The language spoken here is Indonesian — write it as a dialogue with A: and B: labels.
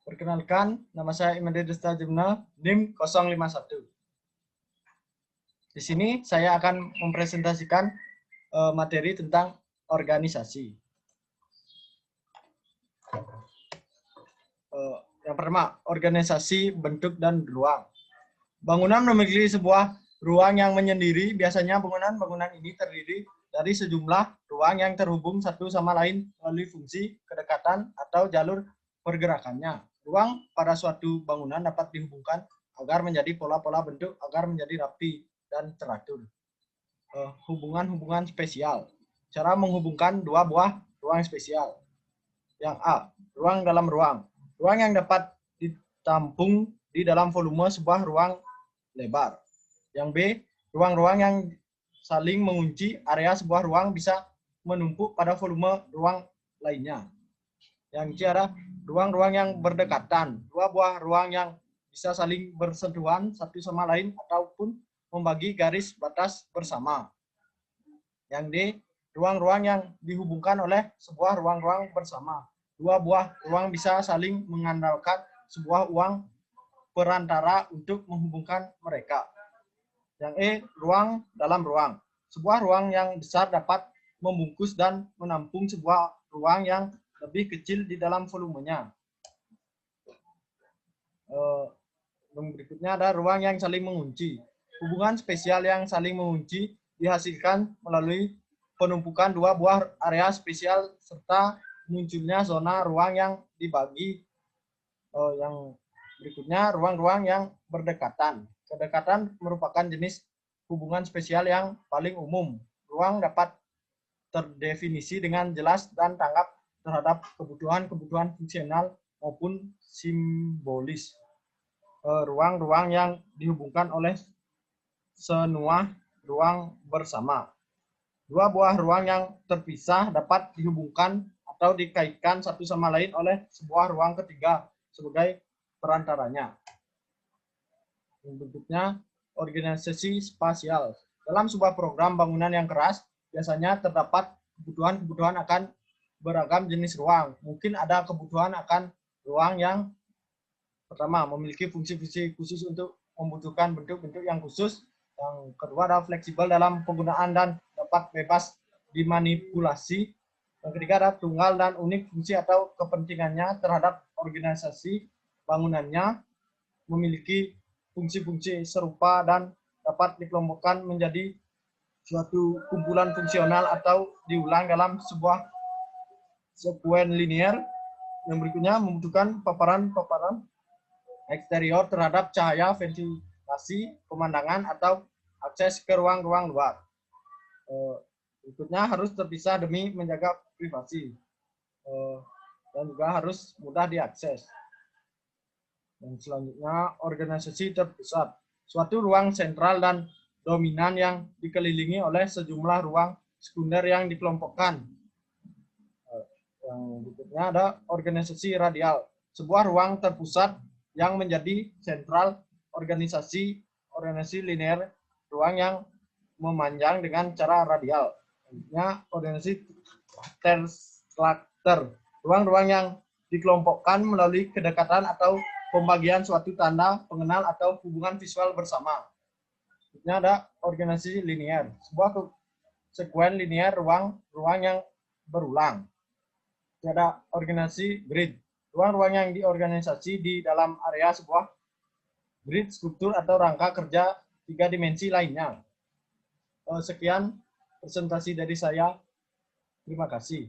A: Perkenalkan, nama saya Imade Desta Jemna, NIM 051. Di sini saya akan mempresentasikan materi tentang organisasi. Yang pertama, organisasi, bentuk, dan ruang. Bangunan memiliki sebuah ruang yang menyendiri. Biasanya bangunan ini terdiri dari sejumlah ruang yang terhubung satu sama lain melalui fungsi, kedekatan, atau jalur pergerakannya. Ruang pada suatu bangunan dapat dihubungkan agar menjadi pola-pola bentuk agar menjadi rapi dan teratur. Hubungan-hubungan spesial. Cara menghubungkan dua buah ruang spesial. Yang A, ruang dalam ruang. Ruang yang dapat ditampung di dalam volume sebuah ruang lebar. Yang B, ruang-ruang yang saling mengunci. Area sebuah ruang bisa menumpuk pada volume ruang lainnya. Yang C adalah ruang-ruang yang berdekatan. Dua buah ruang yang bisa saling bersentuhan satu sama lain ataupun membagi garis batas bersama. Yang D, ruang-ruang yang dihubungkan oleh sebuah ruang-ruang bersama. Dua buah ruang bisa saling mengandalkan sebuah uang perantara untuk menghubungkan mereka. Yang E, ruang dalam ruang. Sebuah ruang yang besar dapat membungkus dan menampung sebuah ruang yang lebih kecil di dalam volumenya. Berikutnya ada ruang yang saling mengunci. Hubungan spesial yang saling mengunci dihasilkan melalui penumpukan dua buah area spesial serta munculnya zona ruang yang dibagi. Yang berikutnya ruang-ruang yang berdekatan. Kedekatan merupakan jenis hubungan spesial yang paling umum. Ruang dapat terdefinisi dengan jelas dan tanggap terhadap kebutuhan-kebutuhan fungsional maupun simbolis. Ruang-ruang yang dihubungkan oleh sebuah ruang bersama. Dua buah ruang yang terpisah dapat dihubungkan atau dikaitkan satu sama lain oleh sebuah ruang ketiga sebagai perantaranya. Bentuknya organisasi spasial. Dalam sebuah program bangunan yang keras, biasanya terdapat kebutuhan-kebutuhan akan beragam jenis ruang. Mungkin ada kebutuhan akan ruang yang pertama, memiliki fungsi-fungsi khusus untuk membutuhkan bentuk-bentuk yang khusus. Yang kedua adalah fleksibel dalam penggunaan dan dapat bebas dimanipulasi. Yang ketiga adalah tunggal dan unik fungsi atau kepentingannya terhadap organisasi bangunannya, memiliki fungsi-fungsi serupa dan dapat dikelompokkan menjadi suatu kumpulan fungsional atau diulang dalam sebuah sekuen linear. Yang berikutnya membutuhkan paparan-paparan eksterior terhadap cahaya, ventilasi, pemandangan, atau akses ke ruang-ruang luar. Berikutnya harus terpisah demi menjaga privasi. Dan juga harus mudah diakses. Dan selanjutnya, organisasi terpusat. Suatu ruang sentral dan dominan yang dikelilingi oleh sejumlah ruang sekunder yang dikelompokkan. Yang berikutnya ada organisasi radial. Sebuah ruang terpusat yang menjadi sentral organisasi linear, ruang yang memanjang dengan cara radial. Selanjutnya, organisasi terstruktur. Ruang-ruang yang dikelompokkan melalui kedekatan atau pembagian suatu tanda pengenal atau hubungan visual bersama. Selanjutnya ada organisasi linear. Sebuah sekuen linear ruang-ruang yang berulang. Ada organisasi grid. Ruang-ruang yang diorganisasi di dalam area sebuah grid struktur atau rangka kerja tiga dimensi lainnya. Sekian presentasi dari saya. Terima kasih.